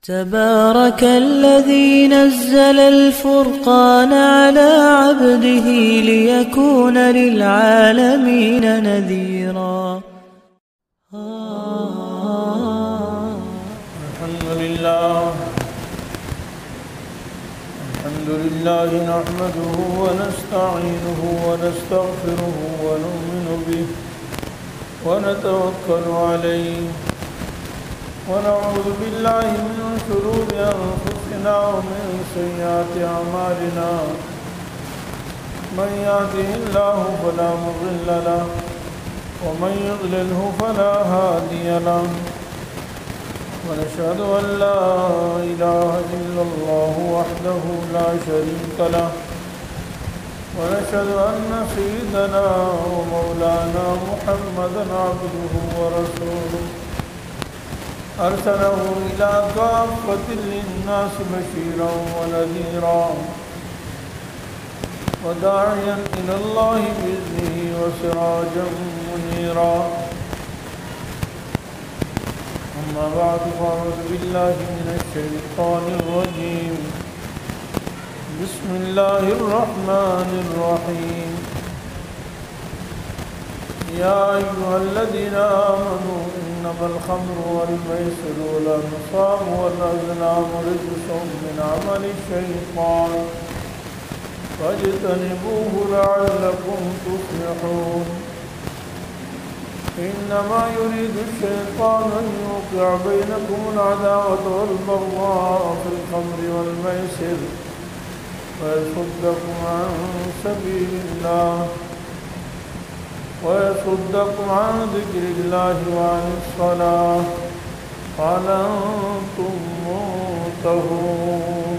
تبارك الذي نزل الفرقان على عبده ليكون للعالمين نذيرا. الحمد لله نحمده ونستعينه ونستغفره ونؤمن به ونتوكل عليه ونعوذ بالله من شرور أنفسنا ومن سيئات أعمالنا. من يهده الله فلا مضل له ومن يضلله فلا هادي له. ونشهد أن لا إله إلا الله وحده لا شريك له. ونشهد أن سيدنا ومولانا محمدا عبده ورسوله أرسله إلى كافة للناس بشيرا ونذيرا وداعيا إلى الله بإذنه وسراجا منيرا. أما بعد فأعوذ بالله من الشيطان الرجيم. بسم الله الرحمن الرحيم. يا أيها الذين آمنوا إنما الخمر والميسر والأنصاب والأزلام رجس من عمل الشيطان فاجتنبوه لعلكم تفلحون. إنما يريد الشيطان أن يوقع بينكم العداوة والبغضاء في الخمر والميسر ويصدكم عن سبيل الله ويصدكم عن ذكر الله وعن الصلاة هل أنتم منتهون.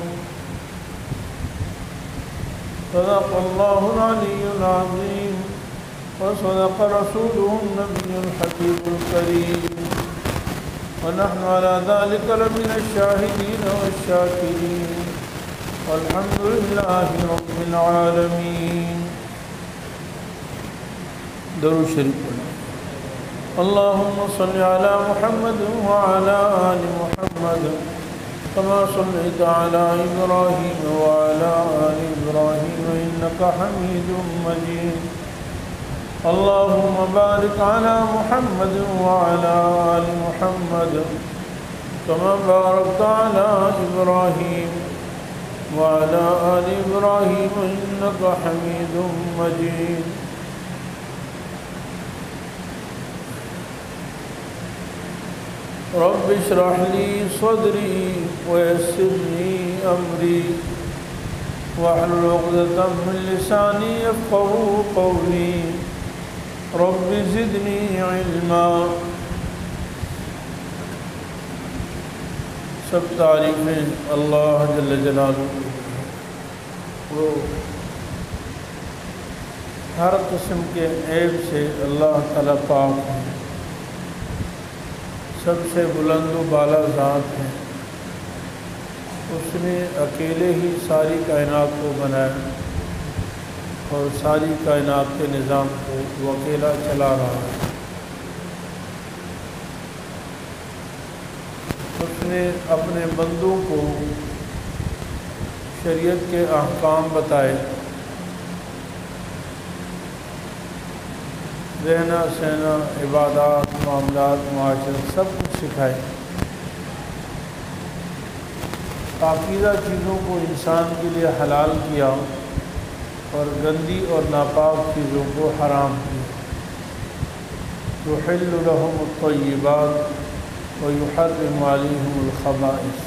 صدق الله العلي العظيم وصدق رسوله النبي الحبيب الكريم ونحن على ذلك لمن الشاهدين والشاكرين والحمد لله رب العالمين. درود شریف پڑھیں. اللهم صل على محمد وعلى آل محمد كما صليت على إبراهيم وعلى آل إبراهيم إنك حميد مجيد. اللهم بارك على محمد وعلى آل محمد كما باركت على إبراهيم وعلى آل إبراهيم إنك حميد مجيد. رب اشرح لي صدري ويسر لي أمري واحلل عقدة من لساني يفقهوا قولي. رب زدني علما. سب تعریفیں اللہ جل جلالہ وہ ہر قسم کے عیب سے اللہ تعالیٰ پاک ہیں. سب سے بلند و بالا ذات ہیں. اس نے اکیلے ہی ساری کائنات کو بنایا اور ساری کائنات کے نظام کو وہ اکیلا چلا رہا ہے. اس نے اپنے بندوں کو شریعت کے احکام بتائے، رہنا سہنا، عبادات، معاملات، معاشرت سب کچھ سکھائے. پاکیزہ چیزوں کو انسان کے لیے حلال کیا اور گندی اور ناپاک چیزوں کو حرام کیا. یحل لهم الطیبات ویحرم علیہم الخبائث.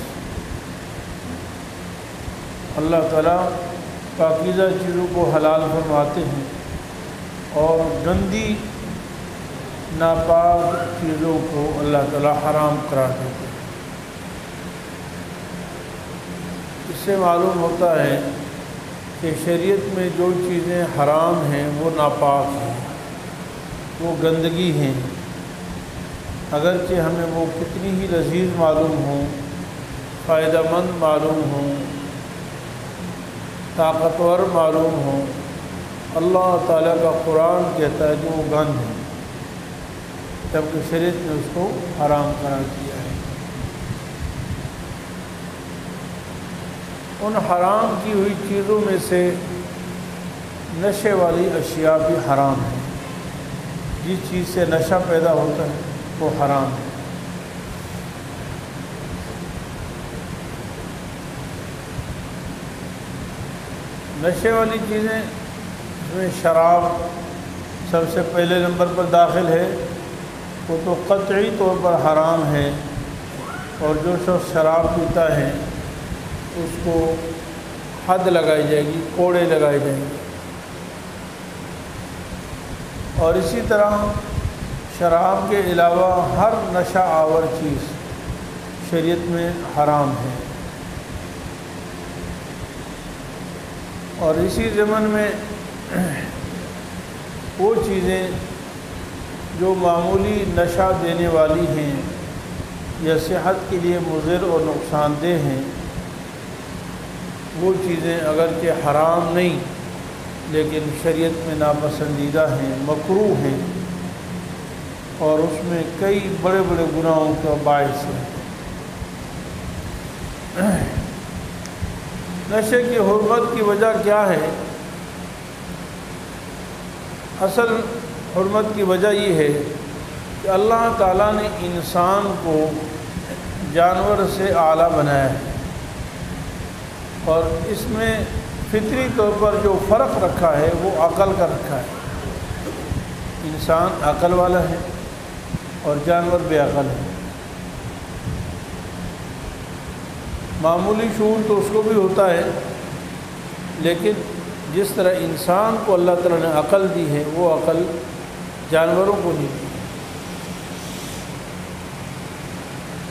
اللہ تعالیٰ پاکیزہ چیزوں کو حلال فرماتے ہیں اور گندی ناپاک چیزوں کو اللہ تعالیٰ حرام قرار دیتے ہیں. اس سے معلوم ہوتا ہے کہ شریعت میں جو چیزیں حرام ہیں وہ ناپاک ہیں، وہ گندگی ہیں. اگرچہ ہمیں وہ کتنی ہی لذیذ معلوم ہوں، فائدہ مند معلوم ہوں، طاقتور معلوم ہوں، اللہ تعالیٰ کا قرآن کہتا ہے کہ وہ گند ہے، جبکہ شریعت نے اس کو حرام قرار دیا ہے. ان حرام کی ہوئی چیزوں میں سے نشے والی اشیاء بھی حرام ہیں۔ جس چیز سے نشہ پیدا ہوتا ہے وہ حرام ہے۔ نشے والی چیزیں اس میں شراب سب سے پہلے نمبر پر داخل ہے، وہ تو قطعی طور پر حرام ہے، اور جو شخص شراب پیتا ہے اس کو حد لگائی جائے گی، کوڑے لگائے جائیں گے۔ اور اسی طرح شراب کے علاوہ ہر نشہ آور چیز شریعت میں حرام ہے۔ اور اسی ضمن میں وہ چیزیں جو معمولی نشہ دینے والی ہیں یا صحت کے لیے مضر اور نقصان دہ ہیں، وہ چیزیں اگرچہ حرام نہیں لیکن شریعت میں ناپسندیدہ ہیں، مکروہ ہیں، اور اس میں کئی بڑے بڑے گناہوں کا باعث ہے۔ نشے کی حرمت کی وجہ کیا ہے؟ اصل حرمت کی وجہ یہ ہے کہ اللہ تعالیٰ نے انسان کو جانور سے اعلیٰ بنایا ہے، اور اس میں فطری طور پر جو فرق رکھا ہے وہ عقل کا رکھا ہے۔ انسان عقل والا ہے اور جانور بے عقل ہے۔ معمولی شعور تو اس کو بھی ہوتا ہے، لیکن جس طرح انسان کو اللہ تعالیٰ نے عقل دی ہے وہ عقل جانوروں کو نہیں دی۔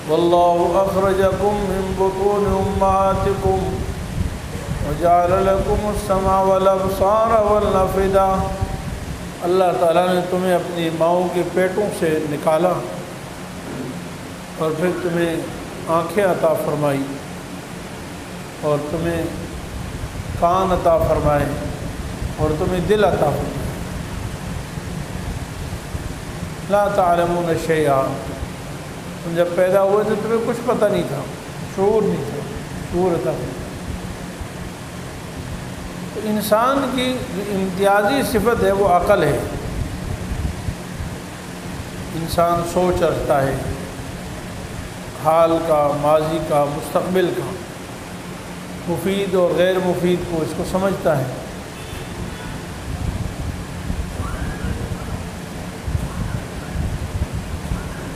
واللہ اخرجکم من بطون امہاتکم وجعل لکم السمع والابصار والافئدہ، اللہ تعالیٰ نے تمہیں اپنی ماؤں کے پیٹوں سے نکالا اور پھر تمہیں آنکھیں عطا فرمائی اور تمہیں کان عطا فرمائے اور تمہیں دل عطا فرمائے۔ لا تعلمون شیئا، تم جب پیدا ہوئے تو تمہیں کچھ پتہ نہیں تھا، شعور نہیں تھا، شعور عطا فرمائے۔ تو انسان کی جو امتیازی صفت ہے وہ عقل ہے۔ انسان سوچ رکھتا ہے، حال کا، ماضی کا، مستقبل کا، مفید اور غیر مفید کو اس کو سمجھتا ہے۔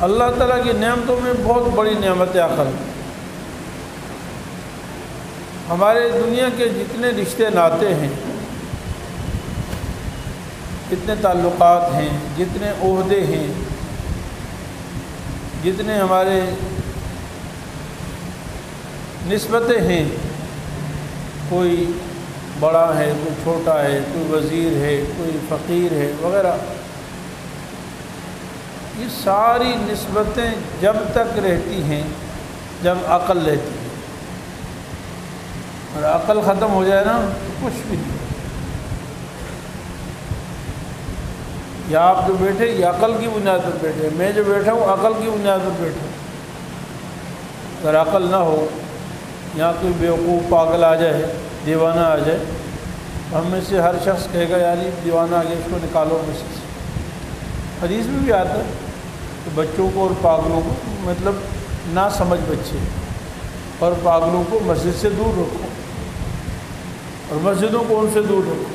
اللہ تعالیٰ کی نعمتوں میں بہت بڑی نعمت عقل۔ ہمارے دنیا کے جتنے رشتے ناتے ہیں، جتنے تعلقات ہیں، جتنے عہدے ہیں، جتنے ہمارے نسبتیں ہیں، کوئی بڑا ہے، کوئی چھوٹا ہے، کوئی وزیر ہے، کوئی فقیر ہے وغیرہ، یہ ساری نسبتیں جب تک رہتی ہیں جب عقل رہتی ہے، اور عقل ختم ہو جائے نا تو کچھ بھی نہیں۔ یا آپ جو بیٹھے یہ عقل کی بنیاد پر بیٹھے، میں جو بیٹھا ہوں عقل کی بنیاد پر بیٹھا ہوں۔ اگر عقل نہ ہو، یہاں کوئی بیوقوف پاگل آ جائے، دیوانہ آ جائے، تو ہم میں سے ہر شخص کہے گا یار یہ دیوانہ آ گیا، اس کو نکالو مسجد سے۔ حدیث میں بھی آتا ہے کہ بچوں کو اور پاگلوں کو، مطلب نہ سمجھ بچے اور پاگلوں کو مسجد سے دور رکھو، اور مسجدوں کو ان سے دور رکھو۔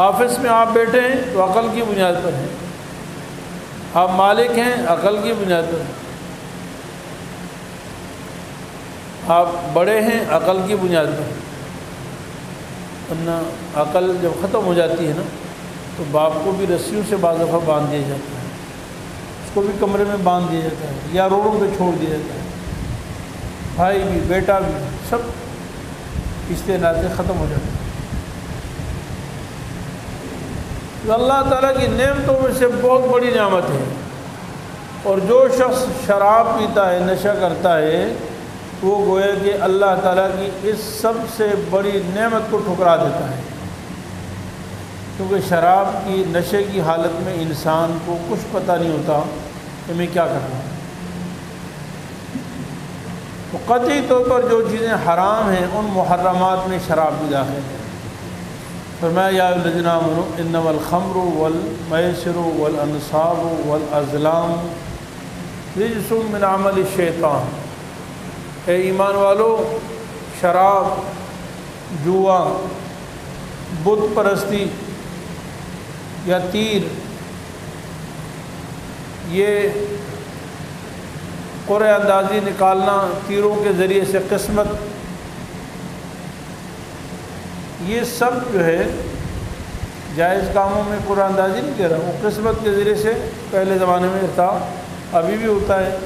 آفس میں آپ بیٹھے ہیں تو عقل کی بنیاد پر ہیں، آپ مالک ہیں عقل کی بنیاد پر ہیں، آپ بڑے ہیں عقل کی بنیاد پر۔ ورنہ عقل جب ختم ہو جاتی ہے نا تو باپ کو بھی رسیوں سے بعض دفعہ باندھ دیا جاتا ہے، اس کو بھی کمرے میں باندھ دیا جاتا ہے یا روڈوں پہ چھوڑ دیا جاتا ہے، بھائی بھی بیٹا بھی، سب رشتے ناطے ختم ہو جاتے ہیں۔ تو اللہ تعالیٰ کی نعمتوں میں سے بہت بڑی نعمت ہے، اور جو شخص شراب پیتا ہے، نشہ کرتا ہے، وہ گویا کہ اللہ تعالیٰ کی اس سب سے بڑی نعمت کو ٹھکرا دیتا ہے، کیونکہ شراب کی نشے کی حالت میں انسان کو کچھ پتہ نہیں ہوتا کہ میں کیا کر رہا ہوں۔ تو قطعی طور پر جو چیزیں حرام ہیں ان محرمات میں شراب بھی داخل ہے۔ فرمایا یا ایھا الذین آمنوا انما الخمر والمیسر والانصاب والازلام رجس من عمل الشیطان، اے ایمان والو، شراب، جوا، بت پرستی یا تیر، یہ قرعہ اندازی نکالنا تیروں کے ذریعے سے قسمت، یہ سب جو ہے جائز کاموں میں قرعہ اندازی نہیں کہہ رہا، وہ قسمت کے ذریعے سے پہلے زمانے میں تھا، ابھی بھی ہوتا ہے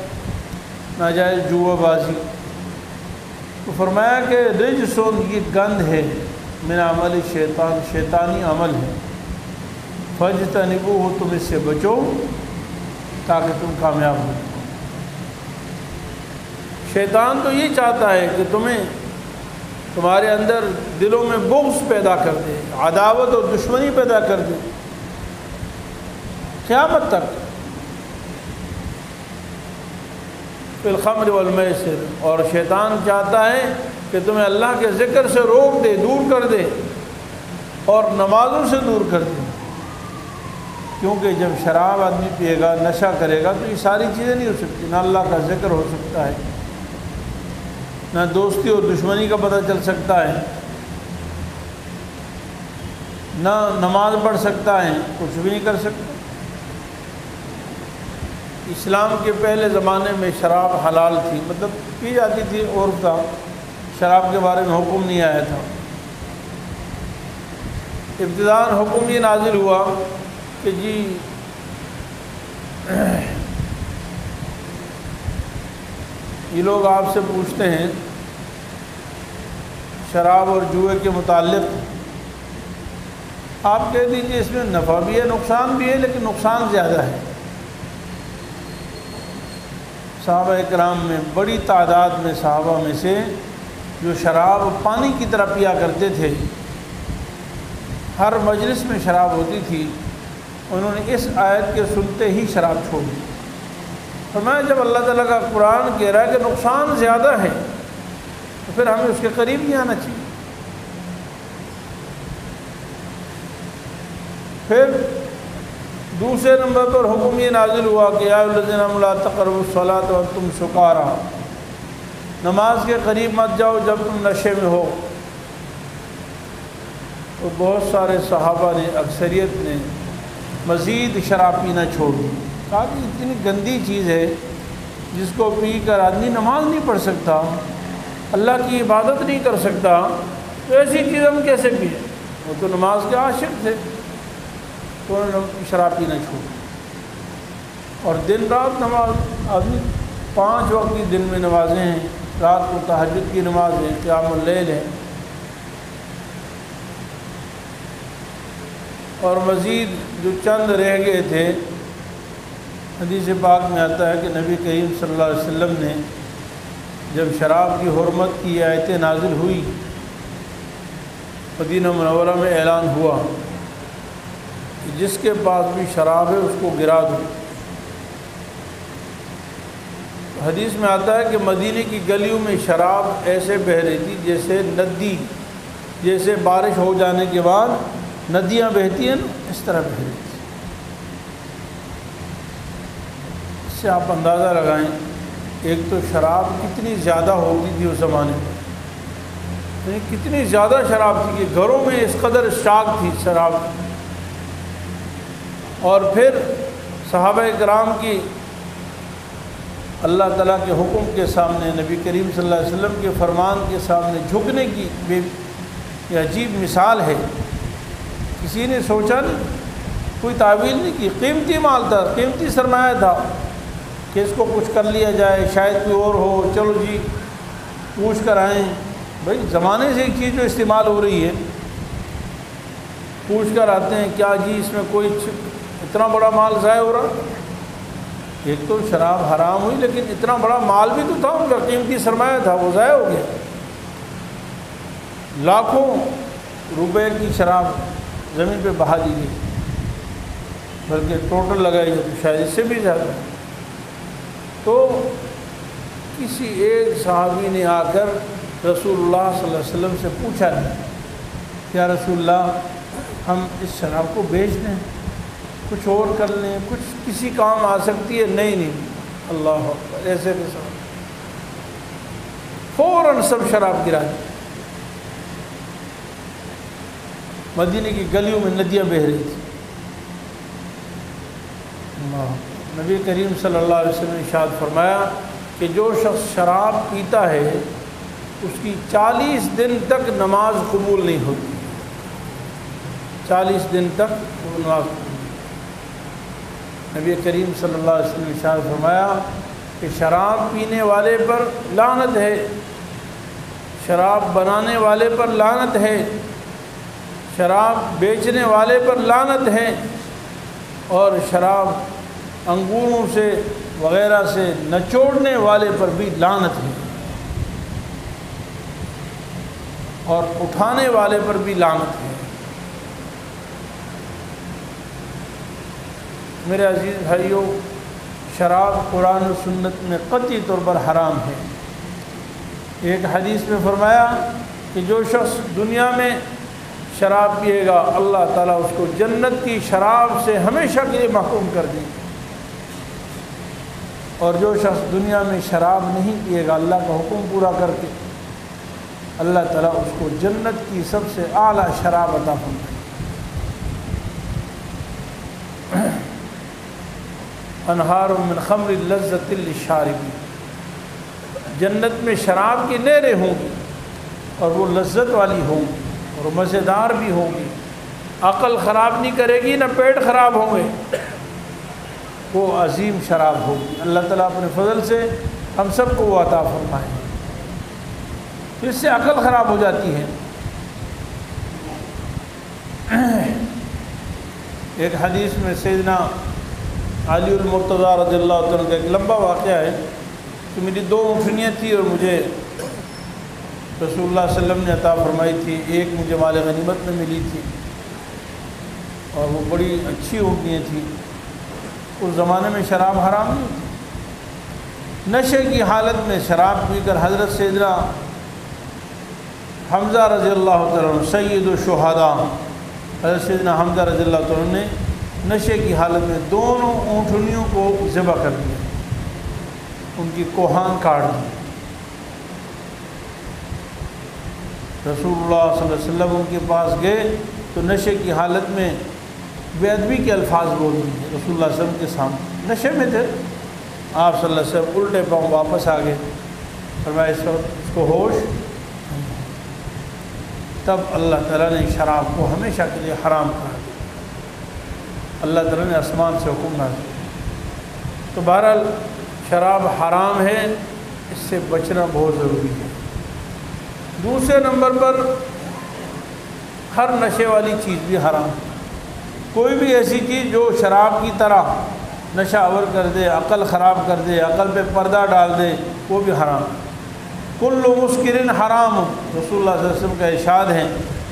ناجائز جوا بازی۔ تو فرمایا کہ رجسون، یہ گند ہے، من عمل شیطان، شیطانی عمل ہے، فاجتنبوہ، تم اس سے بچو تاکہ تم کامیاب ہو۔ شیطان تو یہ چاہتا ہے کہ تمہارے اندر دلوں میں بغض پیدا کر دے، عداوت اور دشمنی پیدا کر دے قیامت تک۔ فی الخمر والمیسر، اور شیطان چاہتا ہے کہ تمہیں اللہ کے ذکر سے روک دے، دور کر دے، اور نمازوں سے دور کر دے، کیونکہ جب شراب آدمی پیے گا، نشہ کرے گا، تو یہ ساری چیزیں نہیں ہو سکتی، نہ اللہ کا ذکر ہو سکتا ہے، نہ دوستی اور دشمنی کا پتہ چل سکتا ہے، نہ نماز پڑھ سکتا ہے، کچھ بھی نہیں کر سکتا۔ اسلام کے پہلے زمانے میں شراب حلال تھی، مطلب پی جاتی تھی، عرف تھا، شراب کے بارے میں حکم نہیں آیا تھا۔ ابتداءً حکم یہ نازل ہوا کہ جی یہ لوگ آپ سے پوچھتے ہیں شراب اور جوئے کے متعلق، آپ کہہ دیجئے اس میں نفع بھی ہے، نقصان بھی ہے، لیکن نقصان زیادہ ہے۔ صحابہ اکرام میں بڑی تعداد میں صحابہ میں سے جو شراب پانی کی طرح پیا کرتے تھے، ہر مجلس میں شراب ہوتی تھی، انہوں نے اس آیت کے سنتے ہی شراب چھوڑ دی۔ فرمایا جب اللہ تعالیٰ کا قرآن کہہ رہا ہے کہ نقصان زیادہ ہے، تو پھر ہمیں اس کے قریب نہیں آنا چاہیے۔ پھر دوسرے نمبر پر حکم یہ نازل ہوا کہ یا ایھا الذین آمنوا لا تقربوا الصلاۃ وانتم سکاریٰ، نماز کے قریب مت جاؤ جب تم نشے میں ہو۔ تو بہت سارے صحابہ نے، اکثریت نے مزید شراب پینا چھوڑ دی، کہا کہ اتنی گندی چیز ہے جس کو پی کر آدمی نماز نہیں پڑھ سکتا، اللہ کی عبادت نہیں کر سکتا، تو ایسی چیز ہم کیسے پئیں؟ وہ تو نماز کے عاشق تھے، تو انہوں نے شراب پینا چھوڑ دی۔ اور دن رات نماز، آدمی 5 وقت کی دن میں نمازیں ہیں، رات کو تہجد کی نماز ہے، قیام اللیل ہے، اور مزید جو چند رہ گئے تھے، حدیث پاک میں آتا ہے کہ نبی کریم صلی اللہ علیہ وسلم نے جب شراب کی حرمت کی آیتیں نازل ہوئی، مدینہ منورہ میں اعلان ہوا کہ جس کے پاس بھی شراب ہے اس کو گرا دو۔ حدیث میں آتا ہے کہ مدینے کی گلیوں میں شراب ایسے بہہ رہی تھی جیسے ندی، جیسے بارش ہو جانے کے بعد ندیاں بہتی ہیں نا، اس طرح بہہ رہی تھی۔ اس سے آپ اندازہ لگائیں، ایک تو شراب کتنی زیادہ ہوتی تھی اس زمانے میں، یعنی کتنی زیادہ شراب تھی کہ گھروں میں اس قدر اسٹاک تھی شراب۔ اور پھر صحابہ کرام کی اللہ تعالیٰ کے حکم کے سامنے، نبی کریم صلی اللہ علیہ وسلم کے فرمان کے سامنے جھکنے کی یہ عجیب مثال ہے۔ کسی نے سوچا نہیں، کوئی تعویل نہیں کی، قیمتی مال تھا، قیمتی سرمایہ تھا کہ اس کو کچھ کر لیا جائے، شاید کوئی اور ہو، چلو جی پوچھ کر آئیں۔ بھائی زمانے سے ایک چیز جو استعمال ہو رہی ہے، پوچھ کر آتے ہیں، کیا جی اس میں کوئی اتنا بڑا مال ضائع ہو رہا؟ ایک تو شراب حرام ہوئی، لیکن اتنا بڑا مال بھی تو تھا، ان کا قیمتی سرمایہ تھا، وہ ضائع ہو گیا۔ لاکھوں روپے کی شراب زمین پہ بہا دی گئی، بلکہ ٹوٹل لگائی جائے تو شاید اس سے بھی زیادہ۔ تو کسی ایک صحابی نے آ کر رسول اللہ صلی اللہ علیہ وسلم سے پوچھا نہیں یا رسول اللہ ہم اس شراب کو بیچ دیں، کچھ اور کر لیں، کچھ کسی کام آ سکتی ہے؟ نہیں اللہ اکبر، ایسے کے ساتھ فوراً سب شراب گرا دی۔ مدینے کی گلیوں میں ندیاں بہہ رہی تھیں۔ نبی کریم صلی اللہ علیہ وسلم نے ارشاد فرمایا کہ جو شخص شراب پیتا ہے اس کی 40 دن تک نماز قبول نہیں ہوتی، 40 دن تک نماز قبول نہیں۔ نبی کریم صلی اللہ علیہ وسلم نے ارشاد فرمایا کہ شراب پینے والے پر لعنت ہے، شراب بنانے والے پر لعنت ہے، شراب بیچنے والے پر لعنت ہے، اور شراب انگوروں سے وغیرہ سے نچوڑنے والے پر بھی لعنت ہے، اور اٹھانے والے پر بھی لعنت ہے۔ میرے عزیز بھائیوں، شراب قرآن و سنت میں قطعی طور پر حرام ہے۔ ایک حدیث میں فرمایا کہ جو شخص دنیا میں شراب پیے گا اللہ تعالیٰ اس کو جنت کی شراب سے ہمیشہ کے لیے محروم کر دیں گے، اور جو شخص دنیا میں شراب نہیں پیے گا اللہ کا حکم پورا کر کے اللہ تعالیٰ اس کو جنت کی سب سے اعلیٰ شراب عطا فرمائے۔ انہار من خمر لذت للشاربین، جنت میں شراب کی نہریں ہوں گی اور وہ لذت والی ہوں گی اور مزیدار بھی ہوں گی، عقل خراب نہیں کرے گی، نہ پیٹ خراب ہوں گے، وہ عظیم شراب ہوگی۔ اللہ تعالیٰ اپنے فضل سے ہم سب کو وہ عطا فرمائے۔ اس سے عقل خراب ہو جاتی ہے۔ ایک حدیث میں سیدنا علی المرتضیٰ رضی اللہ عنہ کا ایک لمبا واقعہ ہے کہ میری 2 اونٹنیاں تھیں اور مجھے رسول اللہ صلی اللہ علیہ وسلم نے عطا فرمائی تھی، ایک مجھے مال غنیمت میں ملی تھی اور وہ بڑی اچھی اونٹنیاں تھیں۔ اس زمانے میں شراب حرام نہیں تھی۔ نشے کی حالت میں شراب پی کر حضرت سیدنا حمزہ رضی اللہ عنہ سید الشہداء، حضرت سیدنا حمزہ رضی اللہ عنہ نے نشے کی حالت میں دونوں اونٹنیوں کو ذبح کر دیا، ان کی کوہان کاٹ دی۔ رسول اللہ صلی اللہ علیہ وسلم ان کے پاس گئے تو نشے کی حالت میں بے ادبی کے الفاظ بول دیے رسول اللہ صلی اللہ علیہ وسلم کے سامنے، نشے میں تھے۔ آپ صلی اللہ علیہ وسلم الٹے پاؤں واپس آ گئے، فرمایا اس وقت اس کو ہوش۔ تب اللہ تعالیٰ نے شراب کو ہمیشہ کے لیے حرام کرا دیا، اللہ تعالیٰ نے آسمان سے حکم نازل کیا۔ تو بہرحال شراب حرام ہے، اس سے بچنا بہت ضروری ہے۔ دوسرے نمبر پر ہر نشے والی چیز بھی حرام ہے۔ کوئی بھی ایسی چیز جو شراب کی طرح نشہ آور کر دے، عقل خراب کر دے، عقل پہ پردہ ڈال دے، وہ بھی حرام ہے۔ کل مسکر حرام، رسول اللہ صلی اللہ علیہ وسلم کا ارشاد ہے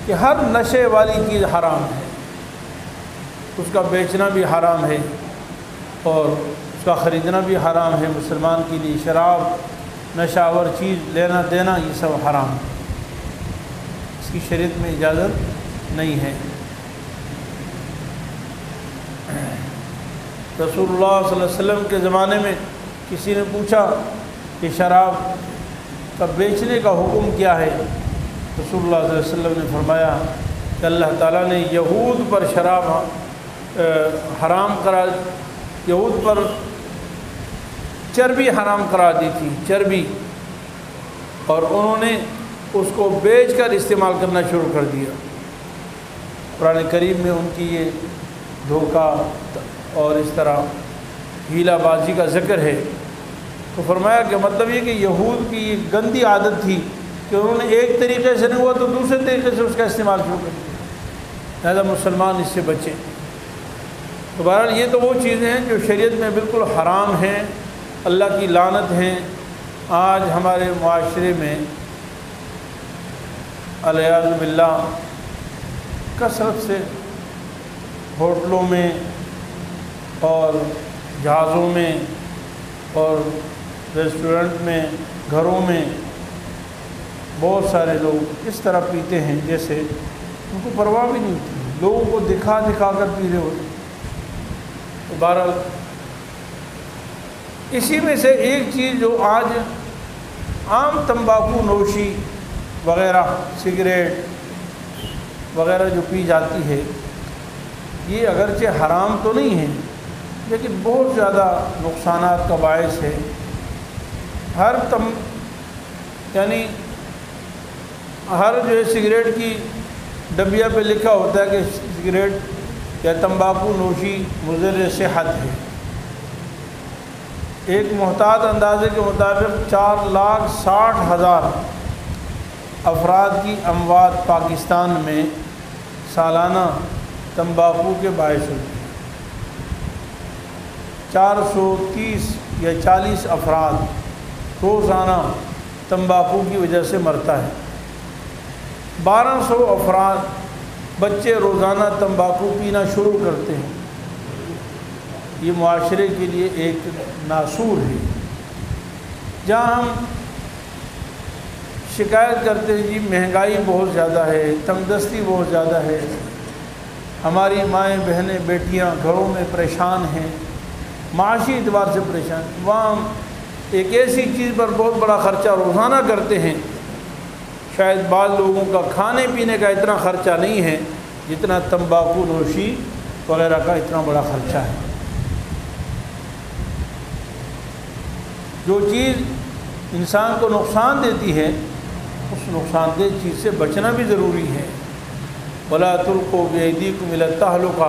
کہ ہر نشے والی چیز حرام ہے، اس کا بیچنا بھی حرام ہے اور اس کا خریدنا بھی حرام ہے۔ مسلمان کے لیے شراب، نشہ آور چیز لینا دینا یہ سب حرام ہے، اس کی شریعت میں اجازت نہیں ہے۔ رسول اللہ صلی اللہ علیہ وسلم کے زمانے میں کسی نے پوچھا کہ شراب کا بیچنے کا حکم کیا ہے؟ رسول اللہ صلی اللہ علیہ وسلم نے فرمایا کہ اللہ تعالیٰ نے یہود پر شراب حرام کرا، یہود پر چربی حرام کرا دی تھی، چربی، اور انہوں نے اس کو بیچ کر استعمال کرنا شروع کر دیا۔ قرآن کریم میں ان کی یہ دھوکہ اور اس طرح ہیلا بازی کا ذکر ہے۔ تو فرمایا کہ مطلب یہ کہ یہود کی یہ گندی عادت تھی کہ انہوں نے ایک طریقے سے نہیں ہوا تو دوسرے طریقے سے اس کا استعمال شروع کر دیا، لہذا مسلمان اس سے بچیں۔ تو بہرحال یہ تو وہ چیزیں ہیں جو شریعت میں بالکل حرام ہیں، اللہ کی لعنت ہیں۔ آج ہمارے معاشرے میں علیاذ باللہ کثرت سے ہوٹلوں میں اور جہازوں میں اور ریسٹورنٹ میں، گھروں میں بہت سارے لوگ اس طرح پیتے ہیں جیسے ان کو پرواہ بھی نہیں ہوتی، لوگوں کو دکھا دکھا کر پی رہے ہوتے۔ تو بہرحال اسی میں سے ایک چیز جو آج عام تمباکو نوشی وغیرہ، سگریٹ وغیرہ جو پی جاتی ہے، یہ اگرچہ حرام تو نہیں ہے لیکن بہت زیادہ نقصانات کا باعث ہے۔ یعنی ہر جو ہے سگریٹ کی ڈبیا پہ لکھا ہوتا ہے کہ سگریٹ یا تمباکو نوشی مضر صحت ہے۔ ایک محتاط اندازے کے مطابق 4,60,000 افراد کی اموات پاکستان میں سالانہ تمباکو کے باعث ہوتی ہے۔ 430 یا 40 افراد روزانہ تمباکو کی وجہ سے مرتا ہے۔ 1200 افراد بچے روزانہ تمباکو پینا شروع کرتے ہیں۔ یہ معاشرے کے لیے ایک ناسور ہے۔ جہاں ہم شکایت کرتے ہیں جی مہنگائی بہت زیادہ ہے، تنگ دستی بہت زیادہ ہے، ہماری مائیں بہنیں بیٹیاں گھروں میں پریشان ہیں، معاشی اعتبار سے پریشان، وہاں ہم ایک ایسی چیز پر بہت بڑا خرچہ روزانہ کرتے ہیں، شاید بعض لوگوں کا کھانے پینے کا اتنا خرچہ نہیں ہے جتنا تمباکو نوشی وغیرہ کا اتنا بڑا خرچہ ہے۔ جو چیز انسان کو نقصان دیتی ہے اس نقصان دہ چیز سے بچنا بھی ضروری ہے۔ وَلَا تُلْقُوا بِأَيْدِيكُمْ إِلَى التَّهْلُكَةِ،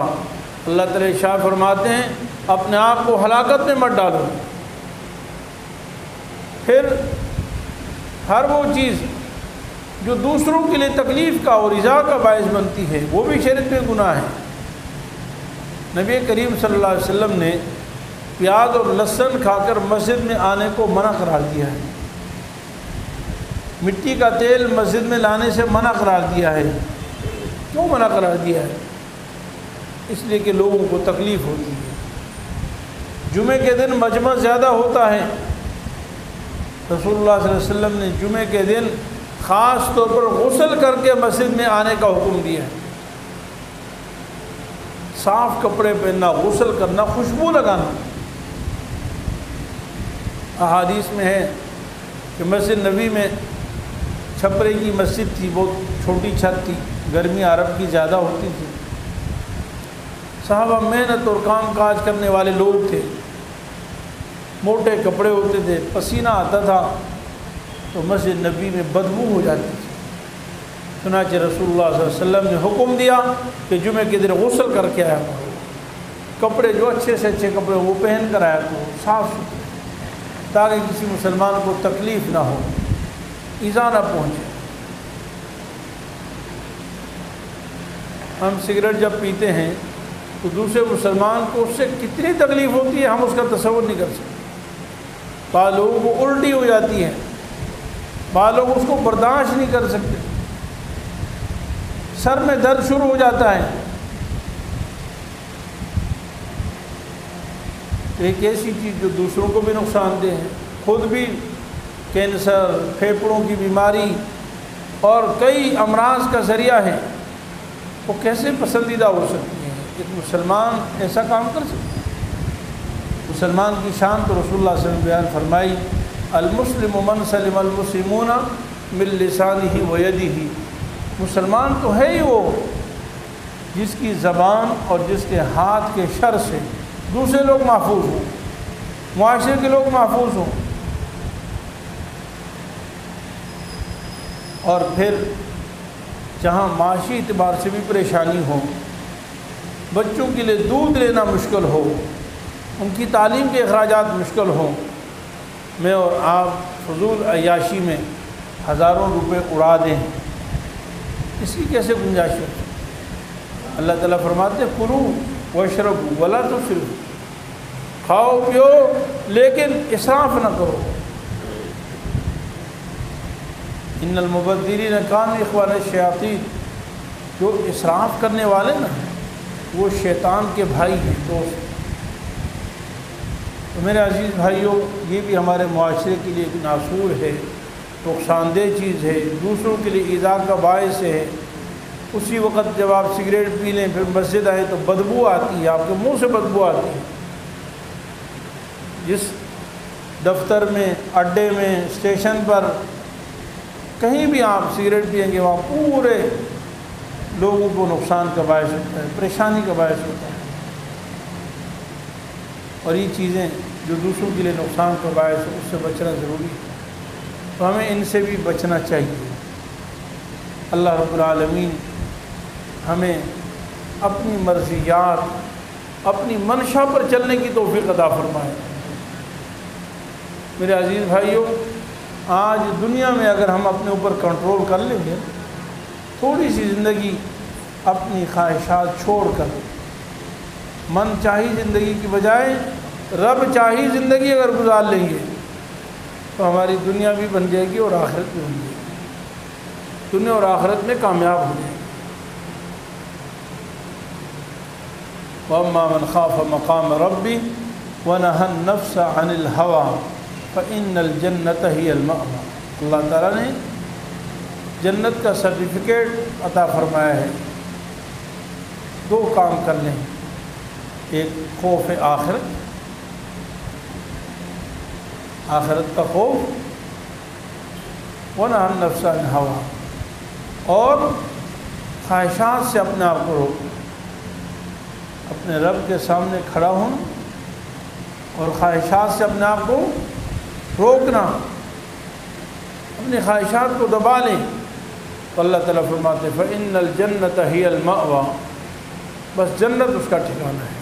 اللہ تعالیٰ ارشاد فرماتے ہیں اپنے آپ کو ہلاکت میں مت ڈالو۔ پھر ہر وہ چیز جو دوسروں کے لیے تکلیف کا اور ایذا کا باعث بنتی ہے وہ بھی شریعت میں گناہ ہے۔ نبی کریم صلی اللہ علیہ وسلم نے پیاز اور لہسن کھا کر مسجد میں آنے کو منع قرار دیا ہے، مٹی کا تیل مسجد میں لانے سے منع قرار دیا ہے۔ کیوں منع قرار دیا ہے؟ اس لیے کہ لوگوں کو تکلیف ہوتی ہے۔ جمعے کے دن مجمع زیادہ ہوتا ہے، رسول اللہ صلی اللہ علیہ وسلم نے جمعے کے دن خاص طور پر غسل کر کے مسجد میں آنے کا حکم دیا ہے۔ صاف کپڑے پہننا، غسل کرنا، خوشبو لگانا۔ احادیث میں ہے کہ مسجد نبی میں چھپرے کی مسجد تھی، بہت چھوٹی چھت تھی، گرمی عرب کی زیادہ ہوتی تھی، صحابہ محنت اور کام کاج کرنے والے لوگ تھے، موٹے کپڑے ہوتے تھے، پسینہ آتا تھا تو مسجد نبی میں بدبو ہو جاتی تھی۔ چنانچہ رسول اللہ صلی اللہ علیہ وسلم نے حکم دیا کہ جمعے کے دن غسل کر کے آیا کرو، کپڑے جو اچھے سے اچھے کپڑے وہ پہن کر آیا کرو، صاف ستھرے، تاکہ کسی مسلمان کو تکلیف نہ ہو، ایذا نہ پہنچے۔ ہم سگریٹ جب پیتے ہیں تو دوسرے مسلمان کو اس سے کتنی تکلیف ہوتی ہے ہم اس کا تصور نہیں کر سکتے۔ بعض لوگوں کو الٹی ہو جاتی ہے، بعض لوگ اس کو برداشت نہیں کر سکتے، سر میں درد شروع ہو جاتا ہے۔ ایک ایسی چیز جو دوسروں کو بھی نقصان دہ ہے، خود بھی کینسر، پھیپھڑوں کی بیماری اور کئی امراض کا ذریعہ ہے، وہ کیسے پسندیدہ ہو سکتی ہے؟ ایک مسلمان ایسا کام کر سکتا ہے؟ مسلمان کی شان تو رسول اللہ صلی اللہ علیہ وسلم بیان فرمائی، المسلم من سلم المسلمون من لسانہ و یدہ، مسلمان تو ہے ہی وہ جس کی زبان اور جس کے ہاتھ کے شر سے دوسرے لوگ محفوظ ہوں، معاشرے کے لوگ محفوظ ہوں۔ اور پھر جہاں معاشی اعتبار سے بھی پریشانی ہو، بچوں کے لیے دودھ لینا مشکل ہو، ان کی تعلیم کے اخراجات مشکل ہوں، میں اور آپ فضول عیاشی میں ہزاروں روپے اڑا دیں، اس کی کیسے گنجائش ہے؟ اللہ تعالیٰ فرماتے ہیں کلوا واشربوا ولا تسرفوا، کھاؤ پیو لیکن اسراف نہ کرو۔ ان المبذرین کانوا اخوان الشیاطین، جو اسراف کرنے والے نا وہ شیطان کے بھائی ہیں، دوست۔ تو میرے عزیز بھائیوں، یہ بھی ہمارے معاشرے کے لیے ایک ناسور ہے، نقصان دہ چیز ہے، دوسروں کے لیے ایذا کا باعث ہے۔ اسی وقت جب آپ سگریٹ پی لیں پھر مسجد آئیں تو بدبو آتی ہے، آپ کے منہ سے بدبو آتی ہے۔ جس دفتر میں، اڈے میں، اسٹیشن پر، کہیں بھی آپ سگریٹ پئیں گے وہاں پورے لوگوں کو نقصان کا باعث ہوتا ہے، پریشانی کا باعث ہوتا ہے۔ اور یہ چیزیں جو دوسروں کے لیے نقصان کا باعث ہے اس سے بچنا ضروری ہے، تو ہمیں ان سے بھی بچنا چاہیے۔ اللہ رب العالمین ہمیں اپنی مرضیات، اپنی منشا پر چلنے کی توفیق عطا فرمائے۔ میرے عزیز بھائیوں، آج دنیا میں اگر ہم اپنے اوپر کنٹرول کر لیں گے، تھوڑی سی زندگی اپنی خواہشات چھوڑ کر من چاہی زندگی کی بجائے رب چاہی زندگی اگر گزار لیں گے تو ہماری دنیا بھی بن جائے گی اور آخرت بھی بن جائے گی، دنیا اور آخرت میں کامیاب ہو جائے گی۔ وَأَمَّا مَنْ خَافَ مَقَامَ رَبِّهِ وَنَهَى النَّفْسَ عَنِ الْهَوَىٰ فَإِنَّ الْجَنَّةَ هِيَ الْمَأْوَىٰ۔ اللہ تعالیٰ نے جنت کا سرٹیفکیٹ عطا فرمایا ہے۔ دو کام کر لیں، ایک خوف آخرت، آخرت کا خوف، وَنَهَى النَّفْسَ عَنِ الْهَوَىٰ، اور خواہشات سے اپنے آپ کو روکو۔ اپنے رب کے سامنے کھڑا ہونا اور خواہشات سے اپنے آپ کو روکنا، اپنی خواہشات کو دبا لیں تو اللہ تعالیٰ فرماتے ہیں فَإِنَّ الْجَنَّةَ هِيَ الْمَأْوَىٰ، بس جنت اس کا ٹھکانہ ہے۔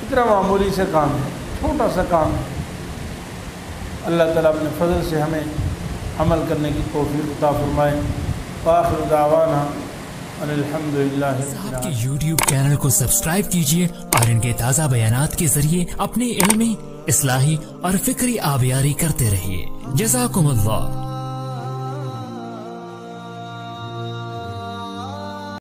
اتنا معمولی سے کام ہے، چھوٹا سا کام ہے۔ اللہ تعالیٰ اپنے فضل سے ہمیں عمل کرنے کی توفیق عطا فرمائے۔ وآخر دعوانا ان الحمدللہ رب آپ کے یوٹیوب چینل کو سبسکرائب کیجئے اور ان کے تازہ بیانات کے ذریعے اپنی علمی، اصلاحی اور فکری آبیاری کرتے رہیے۔ جزاکم اللہ۔